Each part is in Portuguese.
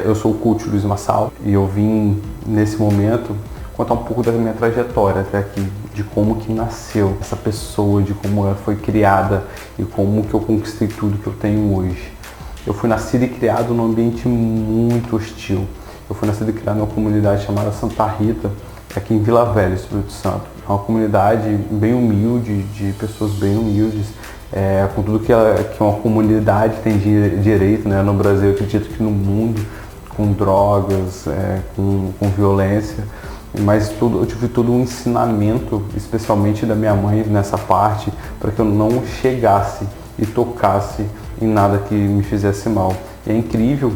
Eu sou o coach Luiz Marçal e eu vim, nesse momento, contar um pouco da minha trajetória até aqui, de como que nasceu essa pessoa, de como ela foi criada e como que eu conquistei tudo que eu tenho hoje. Eu fui nascido e criado num ambiente muito hostil. Eu fui nascido e criado numa comunidade chamada Santa Rita, aqui em Vila Velha, Espírito Santo. É uma comunidade bem humilde, de pessoas bem humildes, com tudo que uma comunidade tem direito, né? No Brasil, eu acredito que no mundo, com drogas, com violência, mas eu tive todo um ensinamento, especialmente da minha mãe nessa parte, para que eu não chegasse e tocasse em nada que me fizesse mal. E é incrível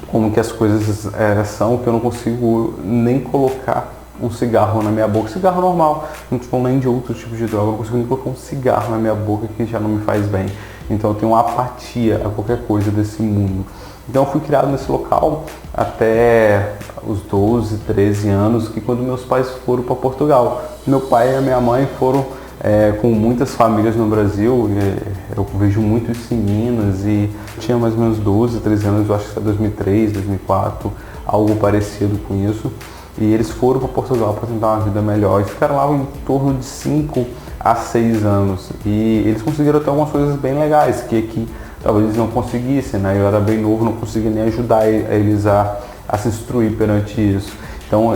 como que as coisas são, que eu não consigo nem colocar um cigarro na minha boca, cigarro normal, não estou falando nem de outros tipos de droga, eu não consigo nem colocar um cigarro na minha boca que já não me faz bem. Então eu tenho uma apatia a qualquer coisa desse mundo. Então eu fui criado nesse local até os 12, 13 anos, que quando meus pais foram para Portugal. Meu pai e a minha mãe foram com muitas famílias no Brasil, eu vejo muito isso em Minas, e tinha mais ou menos 12, 13 anos, eu acho que foi 2003, 2004, algo parecido com isso. E eles foram para Portugal para tentar uma vida melhor e ficaram lá em torno de 5 a 6 anos. E eles conseguiram até algumas coisas bem legais, que aqui talvez eles não conseguissem, né? Eu era bem novo, não conseguia nem ajudar eles a se instruir perante isso. Então,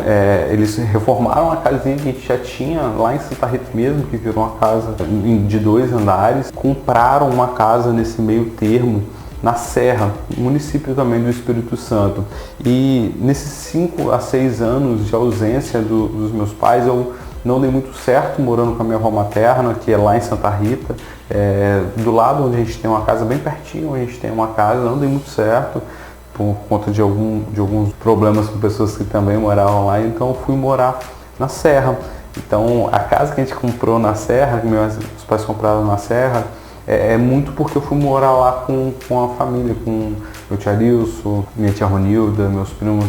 eles reformaram a casinha que a gente já tinha lá em Santa Rita mesmo, que virou uma casa de 2 andares. Compraram uma casa nesse meio termo, na Serra, município também do Espírito Santo. E nesses 5 a 6 anos de ausência dos meus pais, eu não dei muito certo morando com a minha avó materna, que é lá em Santa Rita. Do lado onde a gente tem uma casa, bem pertinho, onde a gente tem uma casa, não dei muito certo, por conta de alguns problemas com pessoas que também moravam lá, então eu fui morar na Serra. Então a casa que a gente comprou na Serra, que meus pais compraram na Serra, é muito porque eu fui morar lá com a família, com meu tio Arilson, minha tia Ronilda, meus primos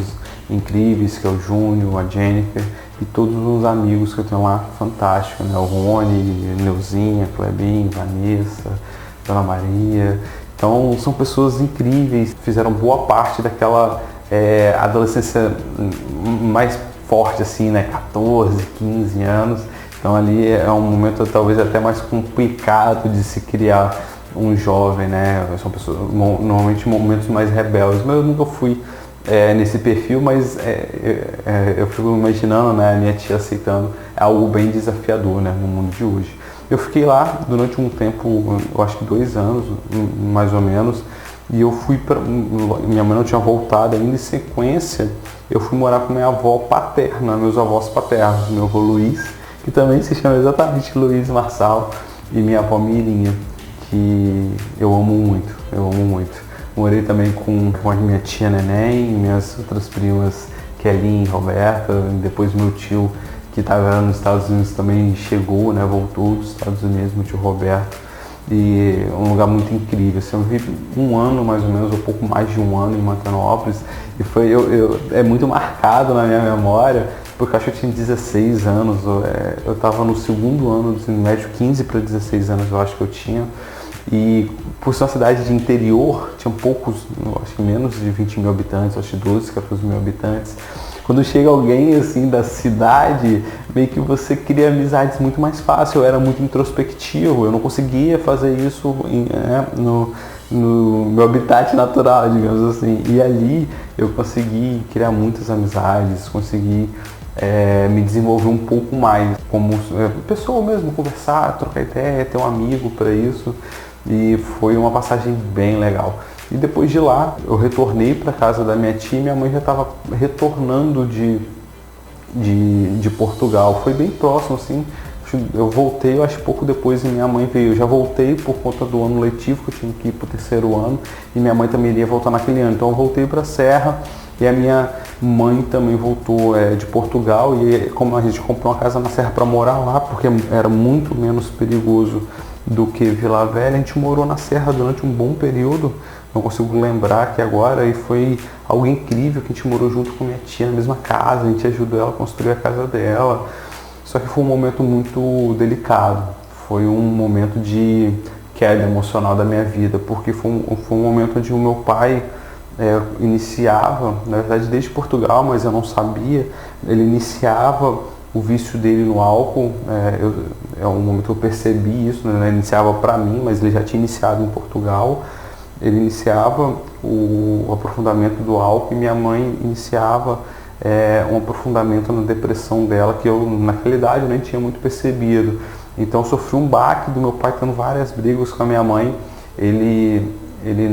incríveis, que é o Júnior, a Jennifer, e todos os amigos que eu tenho lá, fantástico, né? O Rony, Neuzinha, Clebinho, Vanessa, Dona Maria. Então são pessoas incríveis, fizeram boa parte daquela adolescência mais forte, assim, né? 14, 15 anos. Então ali é um momento talvez até mais complicado de se criar um jovem, né? São pessoas, normalmente momentos mais rebeldes, mas eu nunca fui nesse perfil, mas eu fico imaginando, né, a minha tia aceitando algo bem desafiador, né, no mundo de hoje. Eu fiquei lá durante um tempo, eu acho que 2 anos, mais ou menos, e eu fui minha mãe não tinha voltado ainda, em sequência, eu fui morar com minha avó paterna, meus avós paternos, meu avô Luiz, que também se chama exatamente Luiz Marçal, e minha avó Mirinha, que eu amo muito, eu amo muito. Morei também com a minha tia Neném, minhas outras primas Kelly e Roberta, depois meu tio que estava nos Estados Unidos também chegou, né, voltou dos Estados Unidos, meu tio Roberto, e um lugar muito incrível. Assim, eu vivi 1 ano mais ou menos, ou pouco mais de 1 ano em Mantenópolis, e foi é muito marcado na minha memória, porque eu acho que eu tinha 16 anos, eu estava no 2º ano do ensino médio, 15 para 16 anos eu acho que eu tinha. E por ser uma cidade de interior, tinha poucos, acho que menos de 20 mil habitantes, acho que 12, 14 mil habitantes. Quando chega alguém assim da cidade, meio que você cria amizades muito mais fácil. Eu era muito introspectivo, eu não conseguia fazer isso no meu habitat natural, digamos assim. E ali eu consegui criar muitas amizades, consegui me desenvolver um pouco mais como pessoa mesmo, conversar, trocar ideia, ter um amigo para isso. E foi uma passagem bem legal. E depois de lá, eu retornei para casa da minha tia e minha mãe já estava retornando de Portugal. Foi bem próximo, assim. Eu voltei, eu acho, pouco depois e minha mãe veio. Eu já voltei por conta do ano letivo, que eu tinha que ir para o 3º ano. E minha mãe também iria voltar naquele ano. Então eu voltei para a Serra e a minha mãe também voltou de Portugal. E como a gente comprou uma casa na Serra para morar lá, porque era muito menos perigoso do que Vila Velha, a gente morou na Serra durante um bom período, não consigo lembrar aqui agora, e foi algo incrível que a gente morou junto com minha tia na mesma casa, a gente ajudou ela a construir a casa dela, só que foi um momento muito delicado, foi um momento de queda emocional da minha vida, porque foi um momento onde o meu pai iniciava, na verdade desde Portugal, mas eu não sabia, ele iniciava o vício dele no álcool. É um momento que eu percebi isso, né? Ele iniciava para mim, mas ele já tinha iniciado em Portugal. Ele iniciava o aprofundamento do álcool e minha mãe iniciava um aprofundamento na depressão dela, que eu naquela idade eu nem tinha muito percebido. Então eu sofri um baque do meu pai tendo várias brigas com a minha mãe, ele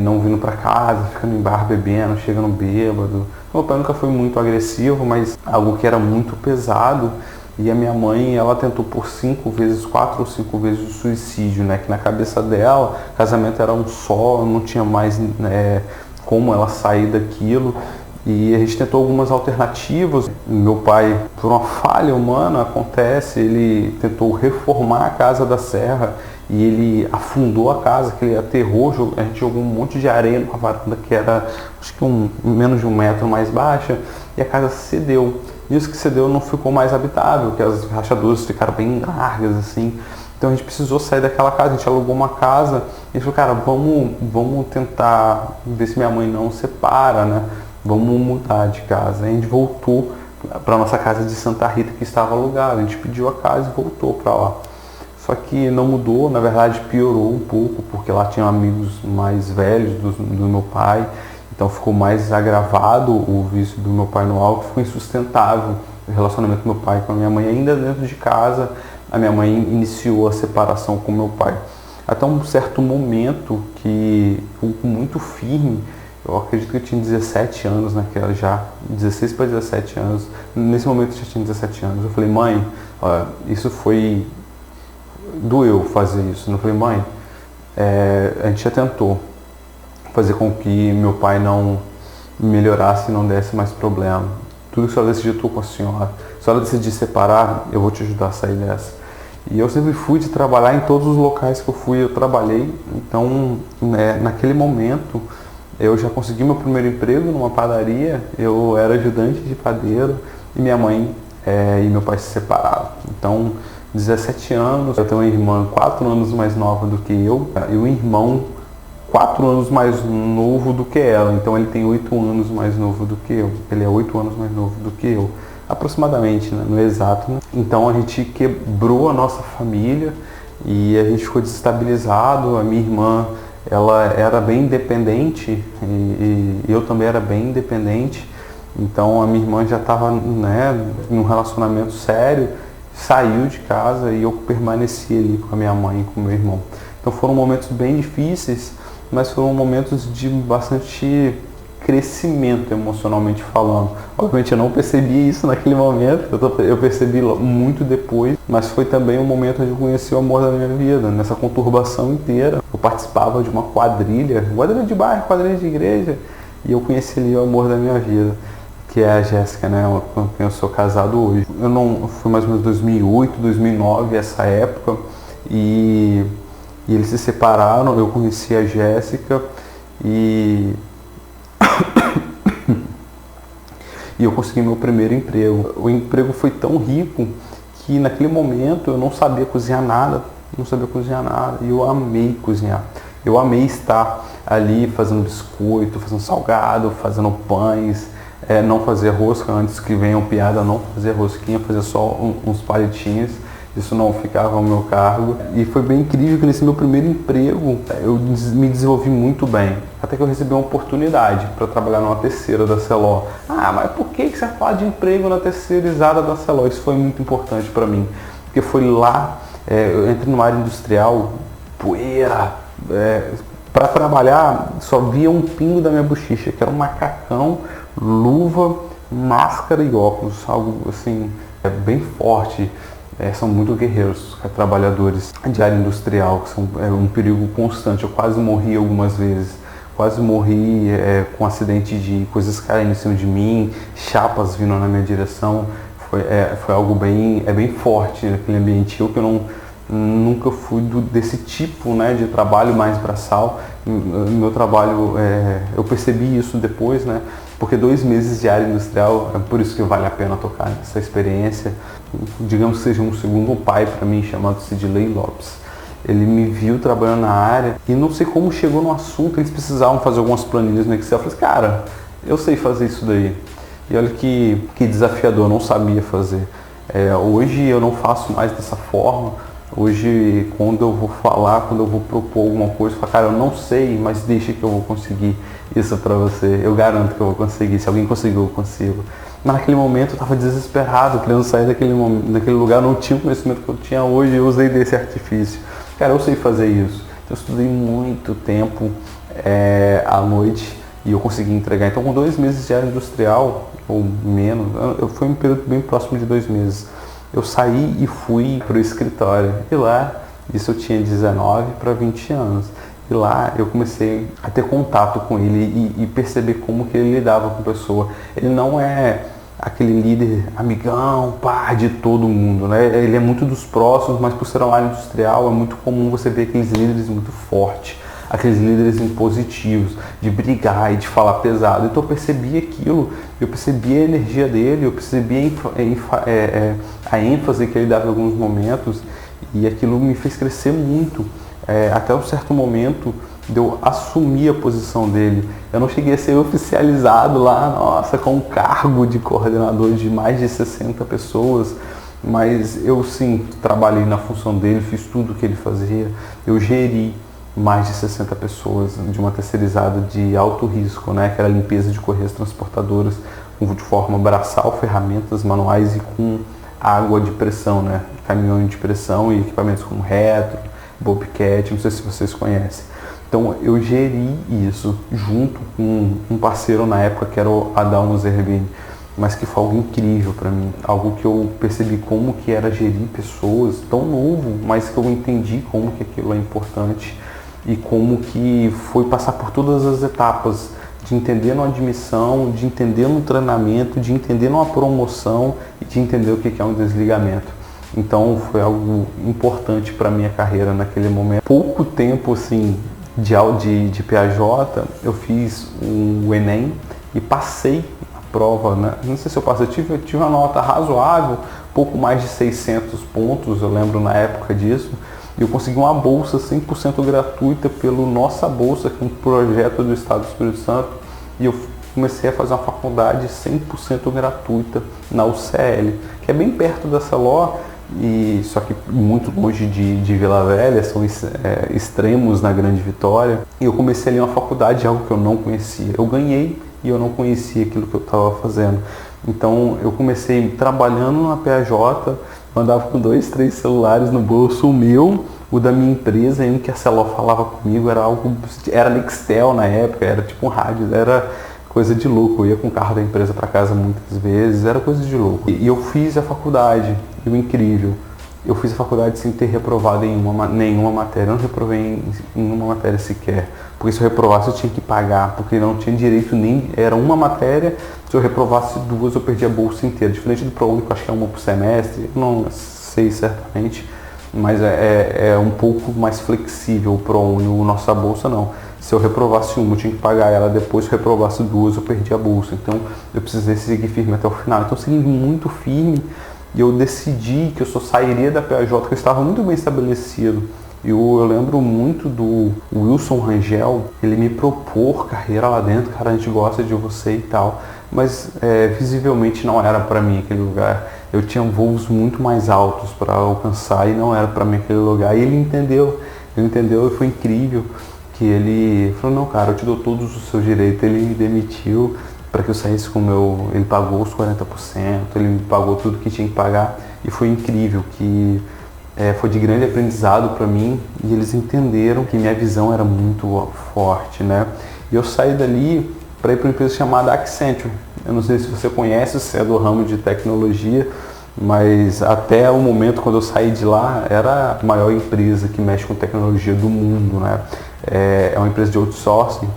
não vindo para casa, ficando em bar bebendo, chegando bêbado. Meu pai nunca foi muito agressivo, mas algo que era muito pesado. E a minha mãe, ela tentou por 4 ou 5 vezes o suicídio, né? Que na cabeça dela, o casamento era um só, não tinha mais como ela sair daquilo. E a gente tentou algumas alternativas. Meu pai, por uma falha humana, acontece, ele tentou reformar a casa da serra e ele afundou a casa, que ele aterrou, a gente jogou um monte de areia numa varanda que era, acho que menos de 1 metro mais baixa, e a casa cedeu. Isso que cedeu não ficou mais habitável, porque as rachaduras ficaram bem largas, assim. Então a gente precisou sair daquela casa, a gente alugou uma casa e falou, cara, vamos tentar ver se minha mãe não separa, né? Vamos mudar de casa. Aí a gente voltou para nossa casa de Santa Rita, que estava alugada. A gente pediu a casa e voltou para lá. Só que não mudou, na verdade piorou um pouco, porque lá tinham amigos mais velhos do meu pai. Então ficou mais agravado o vício do meu pai no álcool, ficou insustentável o relacionamento do meu pai com a minha mãe. Ainda dentro de casa, a minha mãe iniciou a separação com o meu pai. Até um certo momento que, muito firme, eu acredito que eu tinha 17 anos naquela já, 16 para 17 anos. Nesse momento eu já tinha 17 anos. Eu falei, mãe, isso doeu fazer isso. Eu falei, mãe, a gente já tentou fazer com que meu pai não melhorasse e não desse mais problema. Tudo que a senhora decidir, eu estou com a senhora. Se a senhora decidir separar, eu vou te ajudar a sair dessa. E eu sempre fui de trabalhar em todos os locais que eu fui, eu trabalhei. Então, naquele momento, eu já consegui meu primeiro emprego numa padaria, eu era ajudante de padeiro e minha mãe e meu pai se separaram. Então, 17 anos, eu tenho uma irmã 4 anos mais nova do que eu e um irmão 4 anos mais novo do que ela. Então ele tem 8 anos mais novo do que eu. Ele é 8 anos mais novo do que eu, aproximadamente, né? No exato. Né? Então a gente quebrou a nossa família e a gente ficou desestabilizado. A minha irmã, ela era bem independente e eu também era bem independente. Então a minha irmã já estava em um relacionamento sério, saiu de casa e eu permaneci ali com a minha mãe e com o meu irmão. Então foram momentos bem difíceis, mas foram momentos de bastante crescimento emocionalmente falando. Obviamente eu não percebi isso naquele momento, eu percebi muito depois, mas foi também um momento onde eu conheci o amor da minha vida, nessa conturbação inteira. Eu participava de uma quadrilha de bairro, quadrilha de igreja, e eu conheci ali o amor da minha vida, que é a Jéssica, né, com quem eu sou casado hoje. Foi mais ou menos 2008, 2009, essa época, e eles se separaram, eu conheci a Jéssica e eu consegui meu primeiro emprego. O emprego foi tão rico que naquele momento eu não sabia cozinhar nada, e eu amei cozinhar. Eu amei estar ali fazendo biscoito, fazendo salgado, fazendo pães, não fazer rosca antes que venham piada, não fazer rosquinha, fazer só uns palitinhos. Isso não ficava ao meu cargo. E foi bem incrível que nesse meu primeiro emprego eu me desenvolvi muito bem. Até que eu recebi uma oportunidade para trabalhar numa terceira da Celó. Mas por que você fala de emprego na terceirizada da Celó? Isso foi muito importante para mim. Porque foi lá, eu entrei numa área industrial, poeira. Para trabalhar só via um pingo da minha bochecha, que era um macacão, luva, máscara e óculos. Algo assim, bem forte. São muito guerreiros, trabalhadores de área industrial, que são um perigo constante. Eu quase morri algumas vezes, com acidente de coisas caindo em cima de mim, chapas vindo na minha direção. Foi algo bem forte naquele ambiente. Eu que nunca fui desse tipo, né, de trabalho mais braçal. Meu trabalho, eu percebi isso depois, né, porque 2 meses de área industrial, é por isso que vale a pena tocar nessa experiência. Digamos que seja um segundo pai para mim, chamado Sidley Lopes. ele me viu trabalhando na área e não sei como chegou no assunto, eles precisavam fazer algumas planilhas no Excel. Eu falei, cara, eu sei fazer isso daí. E olha que desafiador, eu não sabia fazer. Hoje eu não faço mais dessa forma. Hoje, quando eu vou falar, quando eu vou propor alguma coisa, eu falo, cara, eu não sei, mas deixa que eu vou conseguir isso pra você. Eu garanto que eu vou conseguir. Se alguém conseguiu, eu consigo. Mas naquele momento eu estava desesperado, querendo sair daquele lugar, eu não tinha o conhecimento que eu tinha hoje, eu usei desse artifício. Cara, eu sei fazer isso. Então, eu estudei muito tempo à noite e eu consegui entregar. Então, com 2 meses de área industrial, ou menos, foi um período bem próximo de 2 meses. Eu saí e fui para o escritório. E lá, isso eu tinha 19 para 20 anos. E lá eu comecei a ter contato com ele e perceber como que ele lidava com a pessoa. Ele não é aquele líder amigão, pá, de todo mundo, né? Ele é muito dos próximos, mas por ser uma área industrial é muito comum você ver aqueles líderes muito fortes, aqueles líderes impositivos, de brigar e de falar pesado. Então eu percebi aquilo, eu percebi a energia dele, eu percebi a ênfase que ele dava em alguns momentos e aquilo me fez crescer muito. Até um certo momento de eu assumir a posição dele. Eu não cheguei a ser oficializado lá, nossa, com um cargo de coordenador de mais de 60 pessoas, mas eu sim trabalhei na função dele, fiz tudo o que ele fazia, eu geri mais de 60 pessoas de uma terceirizada de alto risco, né, que era a limpeza de correias transportadoras, de forma braçal, ferramentas manuais e com água de pressão, né, caminhões de pressão e equipamentos como retro, Bobcat, não sei se vocês conhecem. Então eu geri isso junto com um parceiro na época que era o Adalmo Zerbini, mas que foi algo incrível para mim, algo que eu percebi como que era gerir pessoas tão novo, mas que eu entendi como que aquilo é importante e como que foi passar por todas as etapas de entender numa admissão, de entender no treinamento, de entender numa promoção e de entender o que é um desligamento. Então foi algo importante para minha carreira naquele momento. Pouco tempo assim de PAJ, eu fiz o Enem e passei a prova, né? Não sei se eu passei, eu tive uma nota razoável, pouco mais de 600 pontos, eu lembro na época disso, e eu consegui uma bolsa 100% gratuita pelo Nossa Bolsa, que é um projeto do Estado do Espírito Santo, e eu comecei a fazer uma faculdade 100% gratuita na UCL, que é bem perto dessa LO, só que muito longe de Vila Velha, são extremos na Grande Vitória. E eu comecei ali uma faculdade, algo que eu não conhecia. Eu ganhei e eu não conhecia aquilo que eu estava fazendo. Então eu comecei trabalhando na PAJ, andava com 2, 3 celulares no bolso, o meu, o da minha empresa, e um que a Celó falava comigo, era Nextel na época, era tipo um rádio, era coisa de louco. Eu ia com o carro da empresa para casa muitas vezes, era coisa de louco. E eu fiz a faculdade, e o incrível, eu fiz a faculdade sem ter reprovado em nenhuma matéria, eu não reprovei em nenhuma matéria sequer, porque se eu reprovasse eu tinha que pagar, porque não tinha direito nem, era uma matéria, se eu reprovasse 2 eu perdia a bolsa inteira, diferente do ProUni, que eu acho que é uma por semestre, não sei certamente, mas é um pouco mais flexível o ProUni, o Nossa Bolsa não. Se eu reprovasse uma, eu tinha que pagar ela depois, se eu reprovasse 2, eu perdi a bolsa. Então, eu precisei seguir firme até o final. Então, eu segui muito firme e eu decidi que eu só sairia da PAJ, que eu estava muito bem estabelecido. Eu lembro muito do Wilson Rangel, ele me propor carreira lá dentro, cara, a gente gosta de você e tal. Mas, visivelmente, não era para mim aquele lugar. Eu tinha voos muito mais altos para alcançar e não era para mim aquele lugar. E ele entendeu e foi incrível. Que ele falou, não, cara, eu te dou todos os seus direitos. Ele me demitiu para que eu saísse com o meu... Ele pagou os 40%, ele me pagou tudo que tinha que pagar. E foi incrível, que foi de grande aprendizado para mim. E eles entenderam que minha visão era muito forte, né? E eu saí dali para ir para uma empresa chamada Accenture. Eu não sei se você conhece, se é do ramo de tecnologia, mas até o momento, quando eu saí de lá, era a maior empresa que mexe com tecnologia do mundo, né? É uma empresa de outsourcing,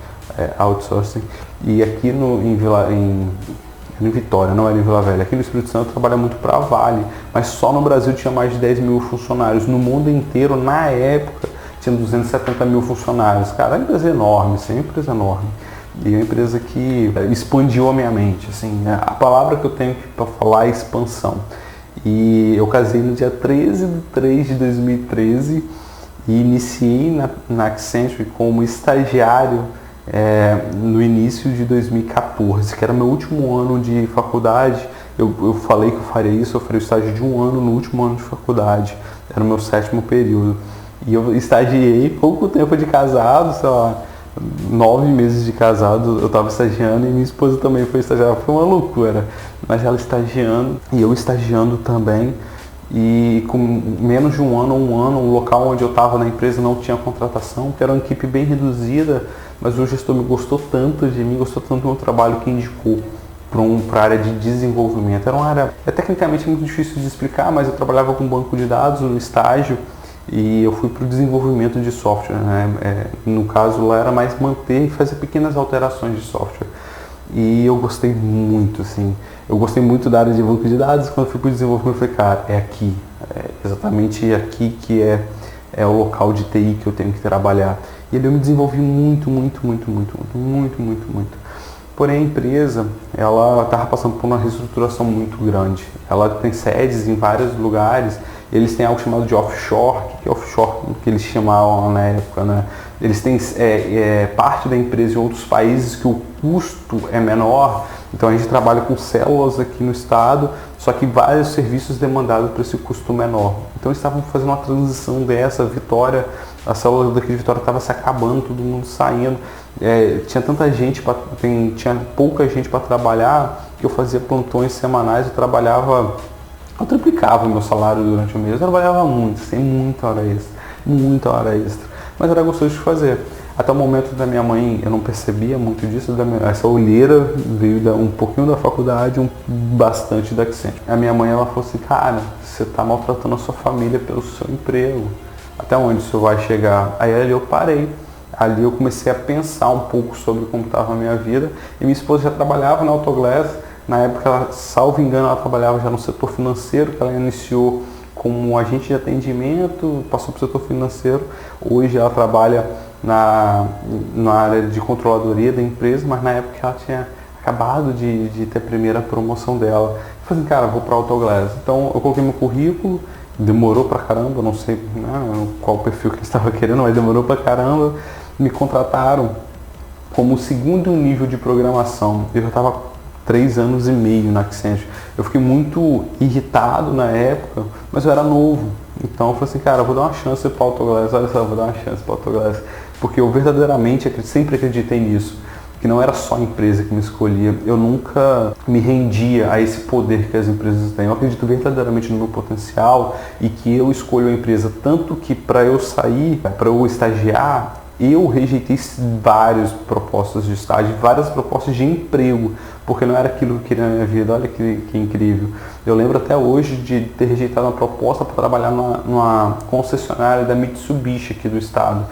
e aqui em Vitória, não era em Vila Velha, aqui no Espírito Santo trabalha muito para a Vale, mas só no Brasil tinha mais de 10 mil funcionários, no mundo inteiro, na época, tinha 270 mil funcionários, cara, é uma empresa enorme, assim, é uma empresa enorme, e é uma empresa que expandiu a minha mente, assim, a palavra que eu tenho para falar é expansão, e eu casei no dia 13 de 3 de 2013, e iniciei na Accenture como estagiário no início de 2014, que era meu último ano de faculdade. Eu falei que eu faria isso, eu faria o estágio de 1 ano no último ano de faculdade, era o meu 7º período. E eu estagiei pouco tempo de casado, sei lá, 9 meses de casado eu estava estagiando, e minha esposa também foi estagiar, foi uma loucura, mas ela estagiando e eu estagiando também. E com menos de um ano, o local onde eu estava na empresa não tinha contratação, que era uma equipe bem reduzida, mas o gestor me gostou tanto de mim, gostou tanto do meu trabalho, que indicou para a área de desenvolvimento. Era uma área tecnicamente muito difícil de explicar, mas eu trabalhava com banco de dados no estágio e eu fui para o desenvolvimento de software, né? No caso lá era mais manter e fazer pequenas alterações de software. E eu gostei muito, assim, eu gostei muito da área de banco de dados. Quando eu fui para o desenvolvimento, eu falei, cara, é aqui, exatamente aqui que é o local de TI que eu tenho que trabalhar. E ali eu me desenvolvi muito. Porém, a empresa, ela estava passando por uma reestruturação muito grande. Ela tem sedes em vários lugares. Eles têm algo chamado de offshore, que é offshore que eles chamavam na época, né? Eles têm parte da empresa em outros países que o custo é menor. Então a gente trabalha com células aqui no estado, só que vários serviços demandados para esse custo menor. Então eles estavam fazendo uma transição dessa. Vitória, a célula daqui de Vitória estava se acabando, todo mundo saindo. Tinha tanta gente, tinha pouca gente para trabalhar, que eu fazia plantões semanais. Eu triplicava o meu salário durante o mês. Eu trabalhava muito, sem muita hora extra, mas era gostoso de fazer. Até o momento da minha mãe, eu não percebia muito disso. Essa olheira veio um pouquinho da faculdade, bastante da Accenture. A minha mãe, ela falou assim, cara, você está maltratando a sua família pelo seu emprego. Até onde isso vai chegar? Aí ali eu parei. Ali eu comecei a pensar um pouco sobre como estava a minha vida. E minha esposa já trabalhava na Autoglass. Na época, ela, salvo engano, ela trabalhava já no setor financeiro, que ela iniciou como agente de atendimento, passou para o setor financeiro. Hoje ela trabalha na área de controladoria da empresa, mas na época ela tinha acabado de ter a primeira promoção dela. Eu falei assim, cara, vou para a Autoglass. Então eu coloquei meu currículo, demorou pra caramba, não sei qual o perfil que eles estavam querendo, mas demorou pra caramba. Me contrataram como segundo nível de programação. Eu já estava 3 anos e meio na Accenture. Eu fiquei muito irritado na época, mas eu era novo. Então eu falei assim, cara, eu vou dar uma chance para a Autoglass, olha só, eu vou dar uma chance para a Autoglass. Porque eu verdadeiramente sempre acreditei nisso, que não era só a empresa que me escolhia. Eu nunca me rendia a esse poder que as empresas têm. Eu acredito verdadeiramente no meu potencial e que eu escolho a empresa, tanto que para eu sair, para eu estagiar, eu rejeitei várias propostas de estágio, várias propostas de emprego, porque não era aquilo que eu queria na minha vida. Olha que incrível. Eu lembro até hoje de ter rejeitado uma proposta para trabalhar numa concessionária da Mitsubishi aqui do estado,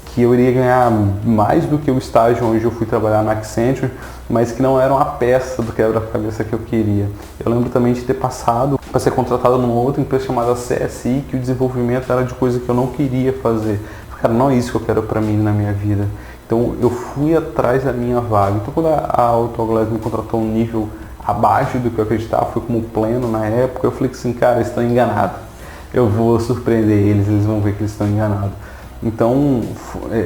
que eu iria ganhar mais do que o estágio onde eu fui trabalhar na Accenture, mas que não era uma peça do quebra-cabeça que eu queria. Eu lembro também de ter passado para ser contratado numa outra empresa chamada CSI, que o desenvolvimento era de coisa que eu não queria fazer. Cara, não é isso que eu quero para mim na minha vida. Então eu fui atrás da minha vaga. Então quando a Autoglass me contratou um nível abaixo do que eu acreditava, foi como pleno na época, eu falei assim, cara, eles estão enganados. Eu vou surpreender eles vão ver que eles estão enganados. Então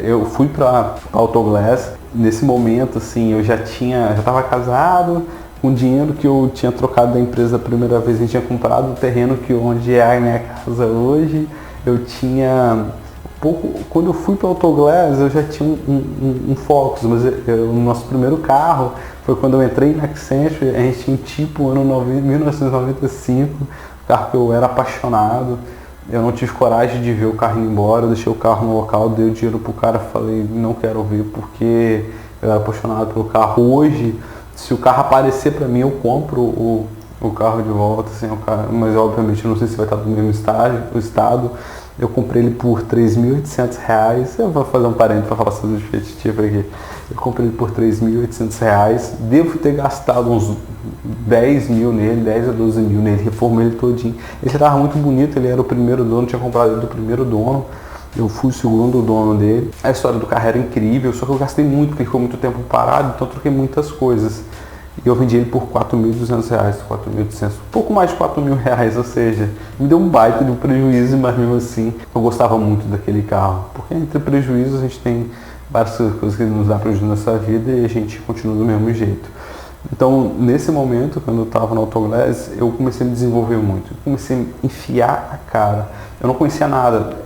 eu fui para a Autoglass. Nesse momento, assim, eu já estava casado, com o dinheiro que eu tinha trocado da empresa a primeira vez. A gente tinha comprado o terreno onde é a minha casa hoje. Eu tinha quando eu fui para a Autoglass, eu já tinha um Focus, mas o nosso primeiro carro foi quando eu entrei na Accenture. A gente tinha um tipo ano 1995, carro que eu era apaixonado. Eu não tive coragem de ver o carro indo embora, eu deixei o carro no local, dei o dinheiro pro cara, falei, não quero ver, porque eu era apaixonado pelo carro. Hoje, se o carro aparecer para mim, eu compro o carro de volta, assim, mas obviamente eu não sei se vai estar do mesmo estado. Eu comprei ele por R$3.800. Eu vou fazer um parênteses para falar sobre o repetitivo aqui. Eu comprei ele por R$3.800. Devo ter gastado uns 10 mil nele, 10 a 12 mil nele. Reformei ele todinho. Ele estava muito bonito, ele era o primeiro dono, tinha comprado ele do primeiro dono. Eu fui o segundo dono dele. A história do carro era incrível, só que eu gastei muito, porque ele ficou muito tempo parado, então eu troquei muitas coisas. e eu vendi ele por R$4.200, R$4.800, um pouco mais de R$4.000, ou seja, me deu um baita de um prejuízo, mas mesmo assim eu gostava muito daquele carro, porque entre prejuízos a gente tem várias coisas que nos dá prejuízo nessa vida e a gente continua do mesmo jeito. Então, nesse momento, quando eu estava na Autoglass, eu comecei a me desenvolver muito, comecei a enfiar a cara, eu não conhecia nada,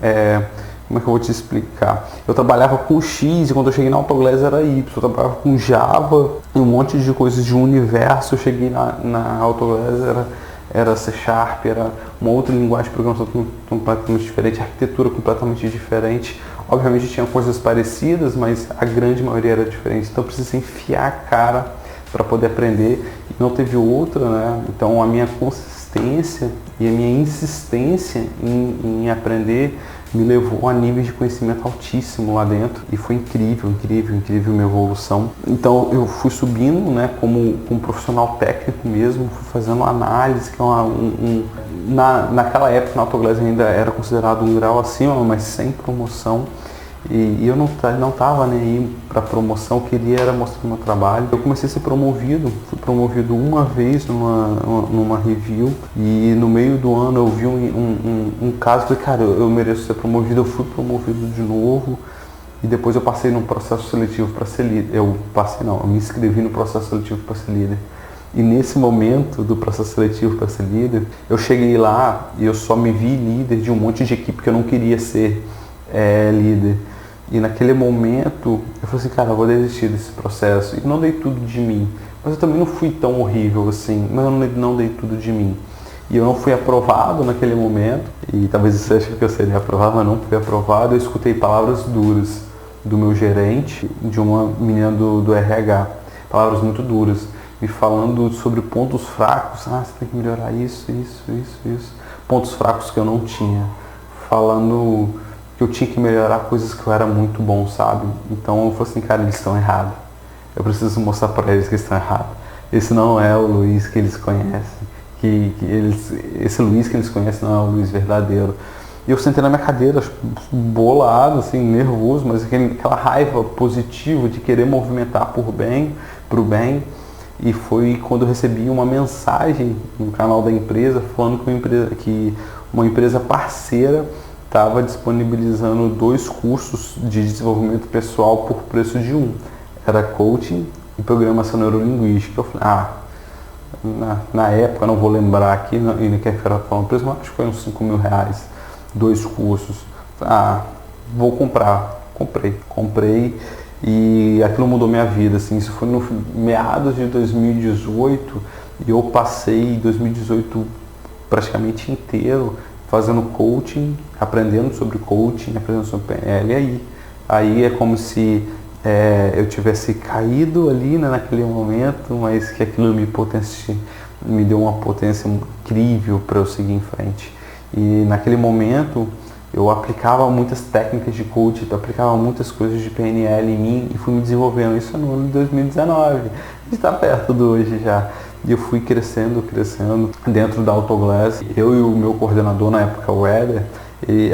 como é que eu vou te explicar? Eu trabalhava com X e quando eu cheguei na Autoglass era Y. Eu trabalhava com Java e um monte de coisas de universo. Eu cheguei na Autoglass, era C Sharp, era uma outra linguagem de programação completamente diferente, arquitetura completamente diferente. Obviamente tinha coisas parecidas, mas a grande maioria era diferente. Então eu precisei enfiar a cara para poder aprender e não teve outra, né? Então a minha consistência e a minha insistência em aprender me levou a níveis de conhecimento altíssimo lá dentro e foi incrível minha evolução. Então eu fui subindo, né, como profissional técnico mesmo, fui fazendo análise, que é naquela época na Autoglass ainda era considerado um grau acima, mas sem promoção. E eu não estava nem aí para promoção, eu queria era mostrar o meu trabalho. Eu comecei a ser promovido, fui promovido uma vez numa review e no meio do ano eu vi um caso, falei, cara, eu mereço ser promovido, eu fui promovido de novo e depois eu passei num processo seletivo para ser líder. Eu me inscrevi no processo seletivo para ser líder. E nesse momento do processo seletivo para ser líder, eu cheguei lá e eu só me vi líder de um monte de equipe que eu não queria ser líder. E naquele momento eu falei assim, cara, eu vou desistir desse processo. E não dei tudo de mim. Mas eu também não fui tão horrível assim, mas eu não dei tudo de mim. E eu não fui aprovado naquele momento. E talvez você ache que eu seria aprovado, mas não fui aprovado. Eu escutei palavras duras do meu gerente, de uma menina do RH. Palavras muito duras. Me falando sobre pontos fracos. Você tem que melhorar isso. Pontos fracos que eu não tinha. Falando que eu tinha que melhorar coisas que eu era muito bom, sabe? Então eu falei assim, cara, eles estão errados. Eu preciso mostrar para eles que eles estão errados. Esse não é o Luiz que eles conhecem. Esse Luiz que eles conhecem não é o Luiz verdadeiro. E eu sentei na minha cadeira, bolado, assim, nervoso, mas aquela raiva positiva de querer movimentar pro bem. E foi quando eu recebi uma mensagem no canal da empresa falando que uma empresa parceira estava disponibilizando 2 cursos de desenvolvimento pessoal por preço de um. Era coaching e programação neurolinguística. Eu falei, na época, não vou lembrar aqui, e não quero falar um preço, mas acho que foi uns R$5.000, 2 cursos. Vou comprar. Comprei e aquilo mudou minha vida, assim. Isso foi no meados de 2018 e eu passei 2018 praticamente inteiro fazendo coaching, aprendendo sobre coaching, aprendendo sobre PNL. Aí é como se eu tivesse caído ali, né, naquele momento, mas que aquilo me deu uma potência incrível para eu seguir em frente. E naquele momento eu aplicava muitas técnicas de coaching, eu aplicava muitas coisas de PNL em mim e fui me desenvolvendo. Isso no ano de 2019, a gente está perto do hoje já. E eu fui crescendo dentro da Autoglass. Eu e o meu coordenador na época, o Éder,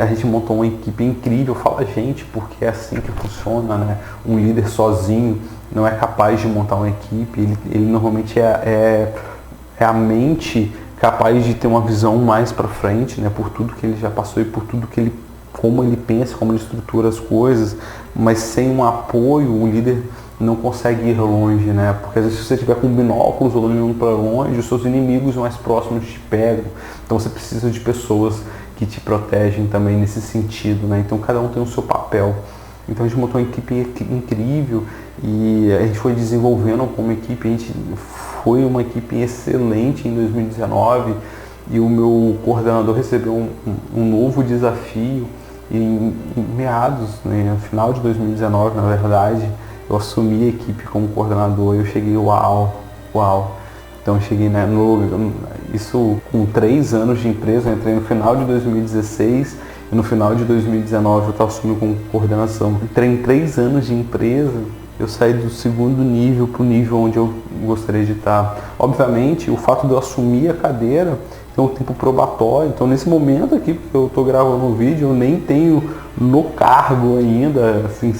a gente montou uma equipe incrível. Fala gente, porque é assim que funciona, né? Um líder sozinho não é capaz de montar uma equipe. Ele normalmente é a mente capaz de ter uma visão mais para frente, né? Por tudo que ele já passou e por tudo que como ele pensa, como ele estrutura as coisas. Mas sem um apoio, o líder não consegue ir longe, né? Porque às vezes se você estiver com binóculos olhando para longe, os seus inimigos mais próximos te pegam. Então você precisa de pessoas que te protegem também nesse sentido, né? Então cada um tem o seu papel. Então a gente montou uma equipe incrível e a gente foi desenvolvendo como equipe. A gente foi uma equipe excelente em 2019 e o meu coordenador recebeu um novo desafio em meados, né? No final de 2019, na verdade. Eu assumi a equipe como coordenador e eu cheguei, uau. Então eu cheguei, né, isso com 3 anos de empresa, eu entrei no final de 2016 e no final de 2019 eu estava assumindo como coordenação. Entrei em 3 anos de empresa, eu saí do 2º nível para o nível onde eu gostaria de estar. Obviamente, o fato de eu assumir a cadeira tem um tempo probatório. Então nesse momento aqui que eu estou gravando o vídeo, eu nem tenho no cargo ainda, assim,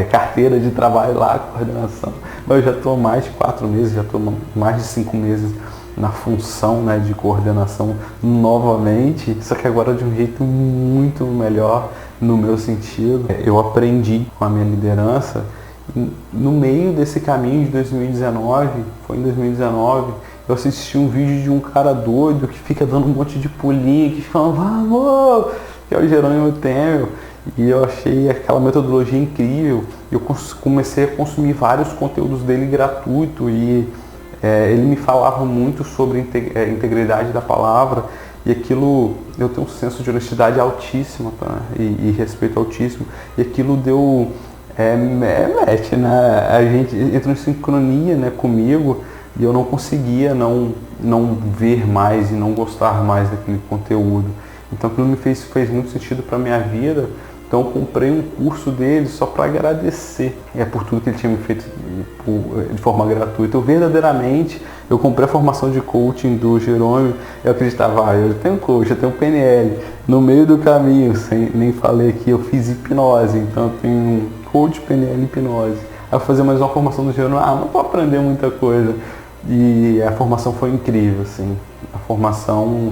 carteira de trabalho lá, coordenação, mas eu já estou mais de 4 meses, já estou mais de 5 meses na função, né, de coordenação novamente, só que agora de um jeito muito melhor no meu sentido. Eu aprendi com a minha liderança. No meio desse caminho de 2019, foi em 2019, eu assisti um vídeo de um cara doido que fica dando um monte de pulinho, que fala, vamos, que é o Jerônimo Temel. E eu achei aquela metodologia incrível. Eu comecei a consumir vários conteúdos dele gratuito e ele me falava muito sobre integridade da palavra, e aquilo, eu tenho um senso de honestidade altíssimo, tá? e respeito altíssimo, e aquilo deu match, né? A gente entrou em sincronia, né, comigo, e eu não conseguia não ver mais e não gostar mais daquele conteúdo. Então aquilo fez muito sentido para a minha vida. Então eu comprei um curso dele só para agradecer por tudo que ele tinha me feito de forma gratuita. Eu comprei a formação de coaching do Jerônimo, eu acreditava, eu tenho coach, eu tenho PNL. No meio do caminho, nem falei aqui, eu fiz hipnose, então eu tenho coach, PNL, hipnose. Aí eu fazer mais uma formação do Jerônimo, não vou aprender muita coisa. E a formação foi incrível, assim. A formação...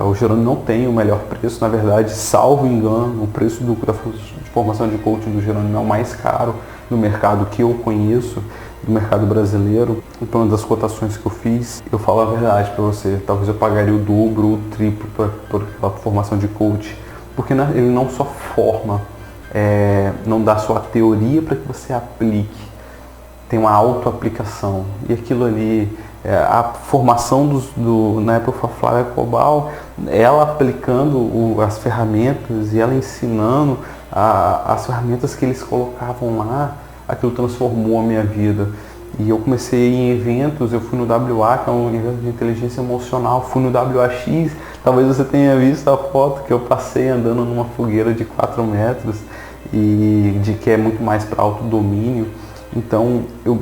o Jerônimo não tem o melhor preço, na verdade, salvo engano, o preço da formação de coaching do Jerônimo é o mais caro no mercado que eu conheço, do mercado brasileiro. Então, uma das cotações que eu fiz, eu falo a verdade para você, talvez eu pagaria o dobro ou o triplo por aquela formação de coaching, porque ele não só forma, não dá só a teoria para que você aplique, tem uma autoaplicação, e aquilo ali... a formação na época a Flávia Cobal, ela aplicando as ferramentas e ela ensinando as ferramentas que eles colocavam lá, aquilo transformou a minha vida. E eu comecei em eventos, eu fui no WA, que é um evento de inteligência emocional, fui no WAX, talvez você tenha visto a foto que eu passei andando numa fogueira de 4 metros, e que é muito mais para autodomínio. Então eu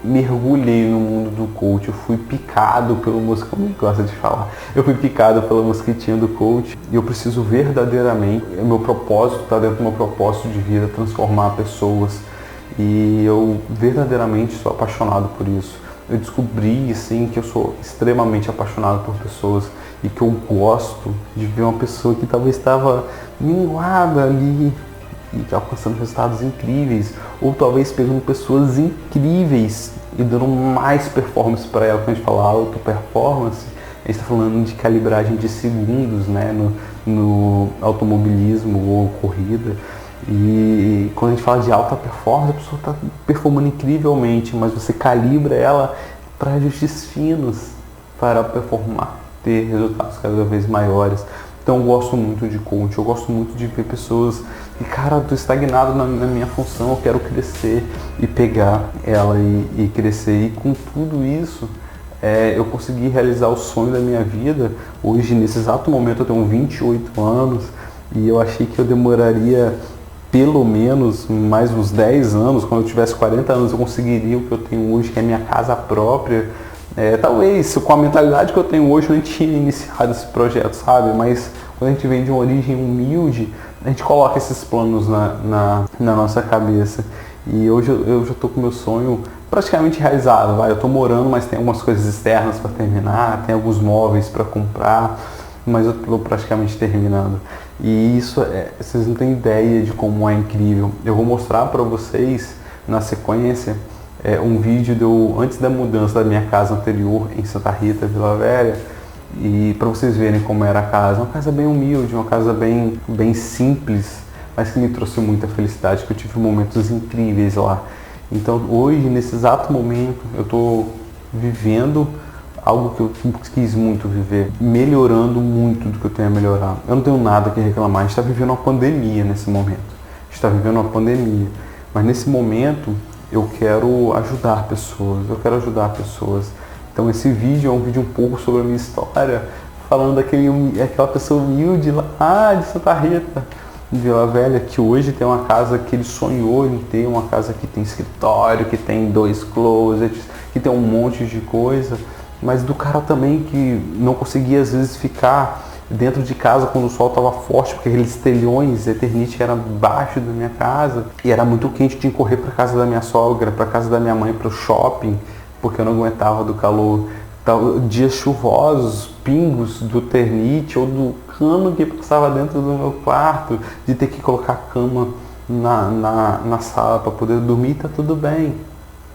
mergulhei no mundo do coach, eu fui picado pelo mosquitinho, como gosta de falar, eu fui picado pelo mosquitinho do coach, e eu preciso verdadeiramente, o meu propósito está dentro do meu propósito de vida, transformar pessoas, e eu verdadeiramente sou apaixonado por isso. Eu descobri, assim, que eu sou extremamente apaixonado por pessoas, e que eu gosto de ver uma pessoa que talvez estava minguada ali, e alcançando resultados incríveis, ou talvez pegando pessoas incríveis e dando mais performance para ela. Quando a gente fala auto performance, a gente está falando de calibragem de segundos, né, no automobilismo ou corrida. E quando a gente fala de alta performance, a pessoa está performando incrivelmente, mas você calibra ela para ajustes finos para performar, ter resultados cada vez maiores. Então eu gosto muito de coach, eu gosto muito de ver pessoas que, cara, eu tô estagnado na minha função, eu quero crescer, e pegar ela e crescer. E com tudo isso, eu consegui realizar o sonho da minha vida. Hoje, nesse exato momento, eu tenho 28 anos e eu achei que eu demoraria pelo menos mais uns 10 anos, quando eu tivesse 40 anos eu conseguiria o que eu tenho hoje, que é a minha casa própria. Talvez com a mentalidade que eu tenho hoje eu não tinha iniciado esse projeto, sabe? Mas quando a gente vem de uma origem humilde, a gente coloca esses planos na nossa cabeça. E hoje eu já estou com o meu sonho praticamente realizado. Eu estou morando, mas tem algumas coisas externas para terminar, tem alguns móveis para comprar, mas eu estou praticamente terminando. E isso, vocês não têm ideia de como é incrível. Eu vou mostrar para vocês na sequência um vídeo antes da mudança da minha casa anterior em Santa Rita, Vila Velha, e para vocês verem como era a casa. Uma casa bem humilde, uma casa bem simples, mas que me trouxe muita felicidade, que eu tive momentos incríveis lá. Então hoje, nesse exato momento, eu estou vivendo algo que eu quis muito viver, melhorando muito do que eu tenho a melhorar. Eu não tenho nada que reclamar, a gente está vivendo uma pandemia nesse momento. A gente está vivendo uma pandemia, mas nesse momento eu quero ajudar pessoas, Então esse vídeo é um vídeo um pouco sobre a minha história, falando daquela pessoa humilde lá de Santa Rita, de Vila Velha, que hoje tem uma casa que ele sonhou em ter, uma casa que tem escritório, que tem 2 closets, que tem um monte de coisa. mas do cara também que não conseguia às vezes ficar dentro de casa quando o sol estava forte, porque aqueles telhões, Eternite era baixo da minha casa e era muito quente, tinha que correr para casa da minha sogra, para casa da minha mãe, para o shopping, porque eu não aguentava do calor. Dias chuvosos, pingos do Eternite ou do cano que passava dentro do meu quarto, de ter que colocar a cama na sala para poder dormir, tá tudo bem.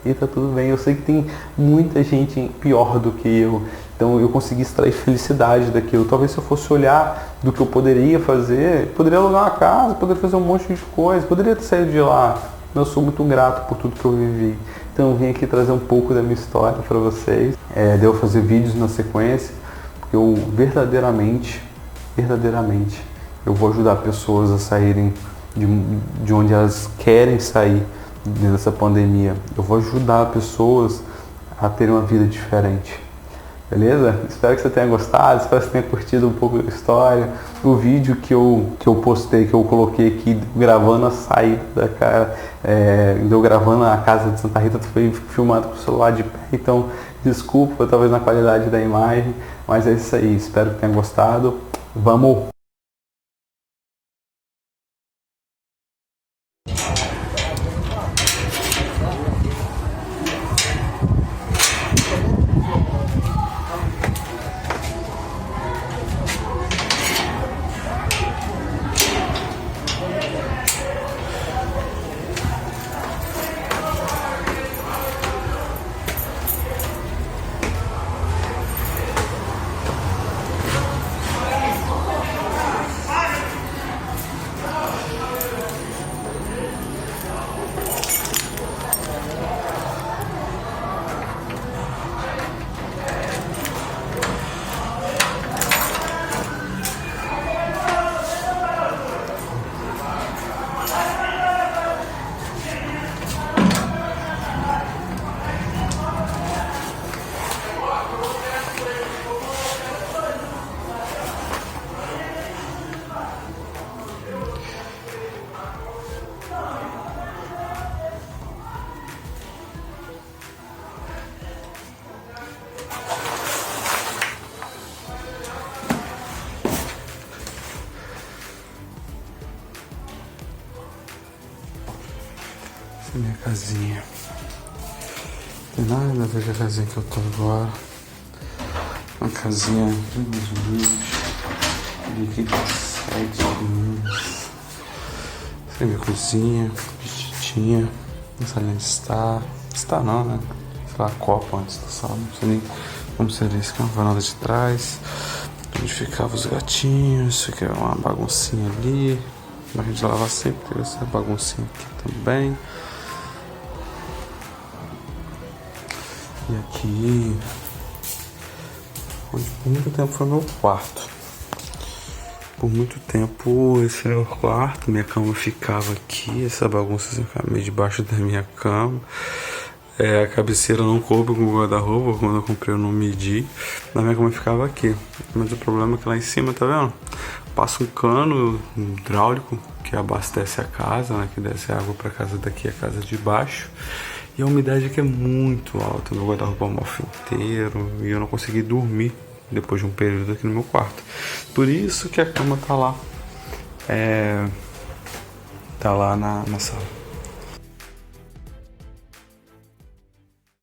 E tá tudo bem. Eu sei que tem muita gente pior do que eu. Então eu consegui extrair felicidade daquilo. Talvez se eu fosse olhar do que eu poderia fazer, poderia alugar uma casa, poderia fazer um monte de coisa, poderia ter saído de lá. Eu sou muito grato por tudo que eu vivi. Então eu vim aqui trazer um pouco da minha história para vocês. Devo fazer vídeos na sequência, porque eu verdadeiramente, eu vou ajudar pessoas a saírem de onde elas querem sair dessa pandemia. Eu vou ajudar pessoas a terem uma vida diferente. Beleza? Espero que você tenha gostado, espero que você tenha curtido um pouco da história. O vídeo que eu postei, que eu coloquei aqui, gravando a saída da cara, eu gravando a casa de Santa Rita, foi filmado com o celular de pé, então desculpa, talvez na qualidade da imagem, mas é isso aí, espero que tenha gostado. Vamos! Essa é minha casinha. Não tem nada a ver com a casinha que eu tô agora. Uma casinha de uns de 7 anos. Essa é minha cozinha, vestidinha. Não sei nem estar. Está não, né? Sei lá, copa antes da sala. Não sei nem como seria isso. Aqui é uma varanda de trás. Onde ficavam os gatinhos. Isso aqui é uma baguncinha ali. A gente lava sempre, teve essa baguncinha aqui também. E aqui, onde por muito tempo foi meu quarto. Por muito tempo esse era o quarto, minha cama ficava aqui, essa bagunça ficava meio debaixo da minha cama. A cabeceira não coube com o guarda-roupa, quando eu comprei eu não medi. A minha cama ficava aqui. Mas o problema é que lá em cima, tá vendo? Passa um cano hidráulico que abastece a casa, né? Que desce água pra casa daqui, a casa de baixo. E a umidade aqui é muito alta, meu guarda-roupa mofa inteiro e eu não consegui dormir depois de um período aqui no meu quarto. Por isso que a cama tá lá. Tá lá na sala.